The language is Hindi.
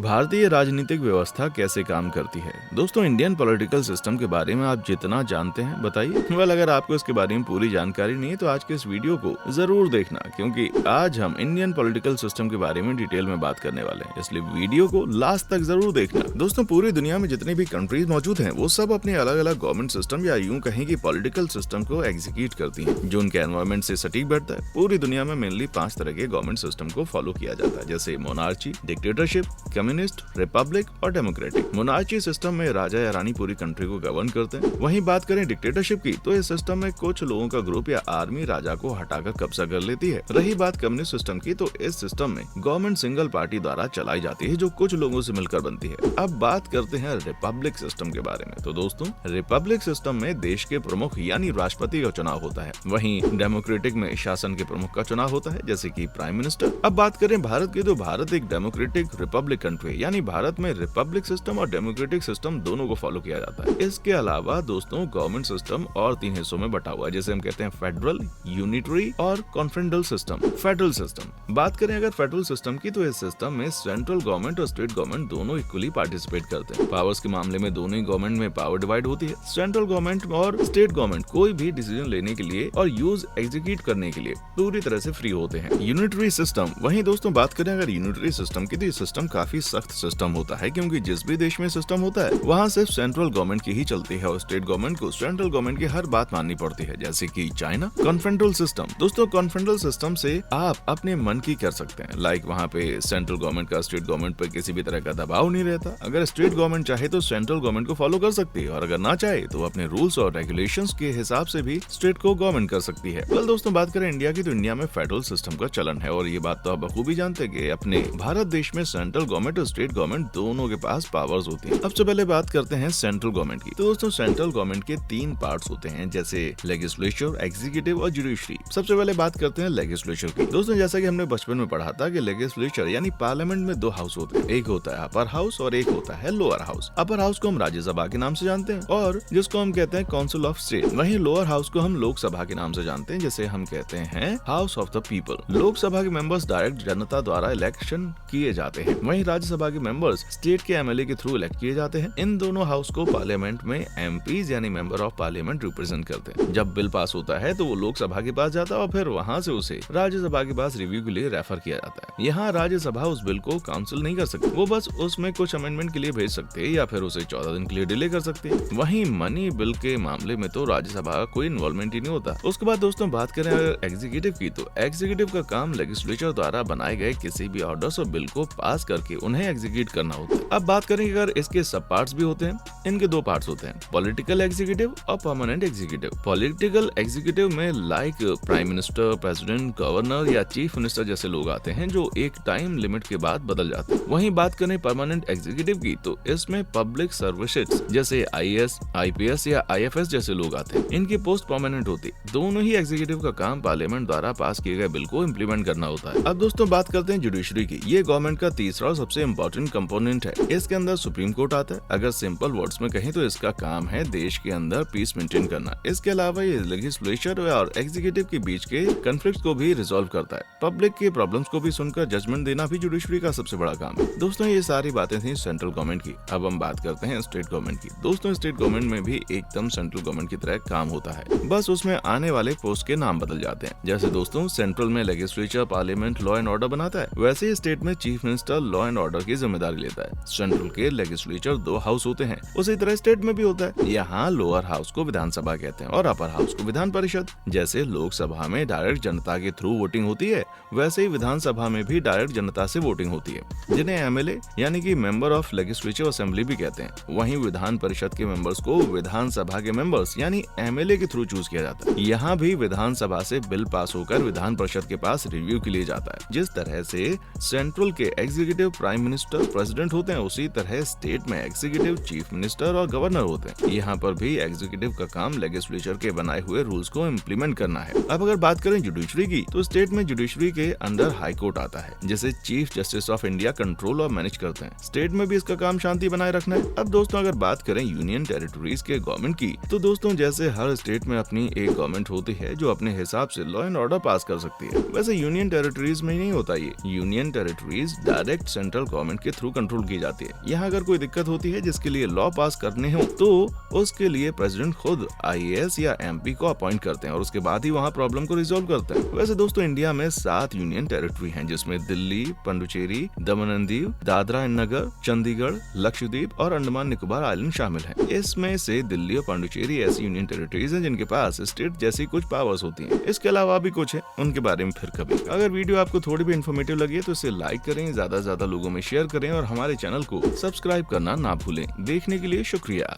भारतीय राजनीतिक व्यवस्था कैसे काम करती है। दोस्तों, इंडियन पॉलिटिकल सिस्टम के बारे में आप जितना जानते हैं बताइए। अगर आपको इसके बारे में पूरी जानकारी नहीं है तो आज के इस वीडियो को जरूर देखना, क्योंकि आज हम इंडियन पॉलिटिकल सिस्टम के बारे में डिटेल में बात करने वाले हैं, इसलिए वीडियो को लास्ट तक जरूर देखना। दोस्तों, पूरी दुनिया में जितनी भी कंट्रीज मौजूद हैं वो सब अपने अलग अलग गवर्नमेंट सिस्टम या यूं कहें कि पॉलिटिकल सिस्टम को एग्जीक्यूट करती हैं, जो उनके एनवायरमेंट से सटीक बैठता है। पूरी दुनिया में मेनली 5 तरह के गवर्नमेंट सिस्टम को फॉलो किया जाता है, जैसे मोनार्ची, डिक्टेटरशिप, कम्युनिस्ट, रिपब्लिक और डेमोक्रेटिक। मोनार्ची सिस्टम में राजा या रानी पूरी कंट्री को गवर्न करते हैं। वहीं बात करें डिक्टेटरशिप की, तो इस सिस्टम में कुछ लोगों का ग्रुप या आर्मी राजा को हटाकर कब्जा कर लेती है। रही बात कम्युनिस्ट सिस्टम की, तो इस सिस्टम में गवर्नमेंट सिंगल पार्टी द्वारा चलाई जाती है, जो कुछ लोगों से मिलकर बनती है। अब बात करते हैं रिपब्लिक सिस्टम के बारे में। तो दोस्तों, रिपब्लिक सिस्टम में देश के प्रमुख यानी राष्ट्रपति का चुनाव होता है। वहीं डेमोक्रेटिक में शासन के प्रमुख का चुनाव होता है, जैसे कि प्राइम मिनिस्टर। अब बात करें भारत की, तो भारत एक डेमोक्रेटिक रिपब्लिक कंट्री, यानी भारत में रिपब्लिक सिस्टम और डेमोक्रेटिक सिस्टम दोनों को फॉलो किया जाता है। इसके अलावा दोस्तों, गवर्नमेंट सिस्टम और 3 हिस्सों में बटा हुआ है, जैसे हम कहते हैं फेडरल, यूनिटरी और कॉन्फेडरल सिस्टम। फेडरल सिस्टम बात करें अगर फेडरल सिस्टम की, तो इस सिस्टम में सेंट्रल गवर्नमेंट और स्टेट गवर्नमेंट दोनों इक्वली पार्टिसिपेट करते हैं। पावर्स के मामले में दोनों ही गवर्नमेंट में पावर डिवाइड होती है। सेंट्रल गवर्नमेंट और स्टेट गवर्नमेंट कोई भी डिसीजन लेने के लिए और यूज एग्जीक्यूट करने के लिए पूरी तरह से फ्री होते हैं। यूनिटरी सिस्टम, वहीं दोस्तों बात करें अगर यूनिटरी सिस्टम की, तो ये सिस्टम काफी सख्त सिस्टम होता है, क्योंकि जिस भी देश में सिस्टम होता है वहाँ सिर्फ सेंट्रल गवर्नमेंट की ही चलती है और स्टेट गवर्नमेंट को सेंट्रल गवर्नमेंट की हर बात माननी पड़ती है, जैसे कि चाइना। कॉन्फेडरल सिस्टम, दोस्तों कॉन्फेडरल सिस्टम से आप अपने मन की कर सकते हैं। लाइक वहाँ पे सेंट्रल गवर्नमेंट का स्टेट गवर्नमेंट पर किसी भी तरह का दबाव नहीं रहता। अगर स्टेट गवर्नमेंट चाहे तो सेंट्रल गवर्नमेंट को फॉलो कर सकती है, और अगर ना चाहे तो अपने रूल्स और रेगुलेशंस के हिसाब से भी स्टेट को गवर्नमेंट कर सकती है। दोस्तों बात करें इंडिया की, तो इंडिया में फेडरल सिस्टम का चलन है, और ये बात तो आप बखूबी जानते हैं कि अपने भारत देश में सेंट्रल गवर्नमेंट और स्टेट गवर्नमेंट दोनों के पास पावर्स होती हैं। सबसे पहले बात करते हैं सेंट्रल गवर्नमेंट की। तो दोस्तों, सेंट्रल गवर्नमेंट के 3 पार्ट्स होते हैं, जैसे लेजिस्लेचर, एग्जीक्यूटिव और जुडिशरी। सबसे पहले बात करते हैं लेजिस्लेचर की। दोस्तों, जैसा कि हमने बचपन में पढ़ा था कि लेजिस्लेचर यानी पार्लियामेंट में 2 हाउस होते हैं, एक होता है अपर हाउस और एक होता है लोअर हाउस। अपर हाउस को हम राज्यसभा के नाम से जानते हैं, और जिसको हम कहते हैं काउंसिल ऑफ स्टेट। वहीं लोअर हाउस को हम लोकसभा के नाम से जानते हैं, जिसे हम कहते हैं house of the people. Lok Sabha के मेंबर्स डायरेक्ट जनता द्वारा इलेक्शन किए जाते हैं, वहीं राज्यसभा के मेंबर्स स्टेट के एमएलए के थ्रू इलेक्ट किए जाते हैं। इन दोनों हाउस को पार्लियामेंट में एमपीज यानी मेंबर ऑफ पार्लियामेंट रिप्रेजेंट करते हैं। जब बिल पास होता है तो वो लोकसभा के पास जाता है, और फिर वहाँ से उसे राज्यसभा के पास रिव्यू के लिए रेफर किया जाता है। यहाँ राज्यसभा उस बिल को काउंसिल नहीं कर सकती, वो बस उसमें कुछ अमेंडमेंट के लिए भेज सकते हैं, या फिर उसे 14 दिन के लिए डिले कर सकते हैं। वहीं मनी बिल के मामले में तो राज्यसभा का कोई इन्वॉल्वमेंट ही नहीं होता। उसके बाद दोस्तों बात करें अगर एग्जीक्यूटिव की, तो एग्जीक्यूटिव का काम लेजिस्लेचर द्वारा बनाए गए किसी भी ऑर्डर्स और बिल को पास करके उन्हें एग्जीक्यूट करना होता है। अब बात करें अगर इसके सब पार्ट्स भी होते हैं, इनके 2 पार्ट्स होते हैं, पॉलिटिकल एग्जीक्यूटिव और परमानेंट एग्जीक्यूटिव। पॉलिटिकल एग्जीक्यूटिव में like prime minister, president, governor या चीफ मिनिस्टर जैसे लोग आते हैं, जो एक टाइम लिमिट के बाद बदल जाते हैं। वहीं बात करें परमानेंट एग्जीक्यूटिव की, तो इसमें पब्लिक सर्विसेज जैसे आईएएस, आईपीएस या आईएफएस जैसे लोग आते हैं, इनकी पोस्ट परमानेंट होती है। दोनों ही एग्जीक्यूटिव का काम पार्लियामेंट द्वारा पास किए गए बिल को इम्प्लीमेंट करना होता है। अब दोस्तों बात करते हैं जुडिशरी की। ये गवर्नमेंट का तीसरा और सबसे इम्पोर्टेंट कंपोनेंट है। इसके अंदर सुप्रीम कोर्ट आता है। अगर सिंपल वर्ड्स में कहें तो इसका काम है देश के अंदर पीस मेंटेन करना। इसके अलावा ये लेजिस्लेचर और एग्जीक्यूटिव के बीच के कॉन्फ्लिक्ट को भी रिजॉल्व करता है। पब्लिक के प्रॉब्लम्स को भी सुनकर जजमेंट देना भी जुडिशरी का सबसे बड़ा काम है। दोस्तों, ये सारी बातें थी सेंट्रल गवर्नमेंट की। अब हम बात करते हैं स्टेट गवर्नमेंट की। दोस्तों, स्टेट गवर्नमेंट में भी एकदम सेंट्रल गवर्नमेंट की तरह काम होता है, बस उसमें आने वाले पोस्ट के नाम बदल जाते हैं। जैसे दोस्तों, सेंट्रल में legislature, parliament law and order बनाता है, वैसे ही स्टेट में chief minister law and order की जिम्मेदारी लेता है। सेंट्रल के लेजिस्लेचर 2 हाउस होते हैं, उसी तरह स्टेट में भी होता है। यहाँ लोअर हाउस को विधानसभा कहते हैं और अपर हाउस को विधान परिषद। जैसे लोकसभा में डायरेक्ट जनता के थ्रू वोटिंग होती है, वैसे ही विधानसभा में भी डायरेक्ट जनता से वोटिंग होती है, जिन्हें एमएलए यानी कि मेंबर ऑफ लेजिस्लेटिव असेंबली भी कहते हैं। वहीं विधान परिषद के मेंबर्स को विधानसभा के मेंबर्स यानी एमएलए के थ्रू चूज किया जाता है। यहाँ भी विधानसभा से बिल पास होकर विधान परिषद के पास रिव्यू के लिए जाता है। जिस तरह से सेंट्रल के एग्जीक्यूटिव प्राइम मिनिस्टर, प्रेसिडेंट होते हैं, उसी तरह स्टेट में एग्जीक्यूटिव चीफ मिनिस्टर और गवर्नर होते हैं। यहाँ पर भी एग्जीक्यूटिव का काम लेजिस्लेचर के बनाए हुए रूल्स को इम्प्लीमेंट करना है। अब अगर बात करें जुडिशरी की, तो स्टेट में जुडिशरी के अंडर हाई कोर्ट आता है, जिसे chief justice of India control और मैनेज करते हैं। स्टेट में भी इसका काम शांति बनाए रखना है। अब दोस्तों अगर बात करें यूनियन टेरिटरीज के गवर्नमेंट की, तो दोस्तों जैसे हर स्टेट में अपनी एक गवर्नमेंट होती है जो अपने हिसाब से लॉ एंड ऑर्डर पास कर सकती है, वैसे यूनियन टेरिटरीज में नहीं होता ये। Union territories direct central government के थ्रू कंट्रोल की जाती है। यहाँ अगर कोई दिक्कत होती है जिसके लिए लॉ पास करने हो, तो उसके लिए प्रेसिडेंट खुद IAS या MP को अपॉइंट करते हैं और उसके बाद ही वहाँ प्रॉब्लम को रिजोल्व करते हैं। वैसे दोस्तों इंडिया में 7 यूनियन टेरिटरी हैं, जिसमें दिल्ली, पुडुचेरी, दमन एंड दीव, दादरा एंड नगर, चंडीगढ़, लक्षद्वीप और अंडमान निकोबार आइलैंड शामिल हैं। इसमें से दिल्ली और पुडुचेरी ऐसी यूनियन टेरिटरीज हैं जिनके पास स्टेट जैसी कुछ पावर्स होती हैं। इसके अलावा भी कुछ है, उनके बारे में फिर कभी। अगर वीडियो आपको थोड़ी भी इन्फॉर्मेटिव लगी तो इसे लाइक करें, ज्यादा से ज्यादा लोगों में शेयर करें और हमारे चैनल को सब्सक्राइब करना ना भूलें। देखने के लिए शुक्रिया।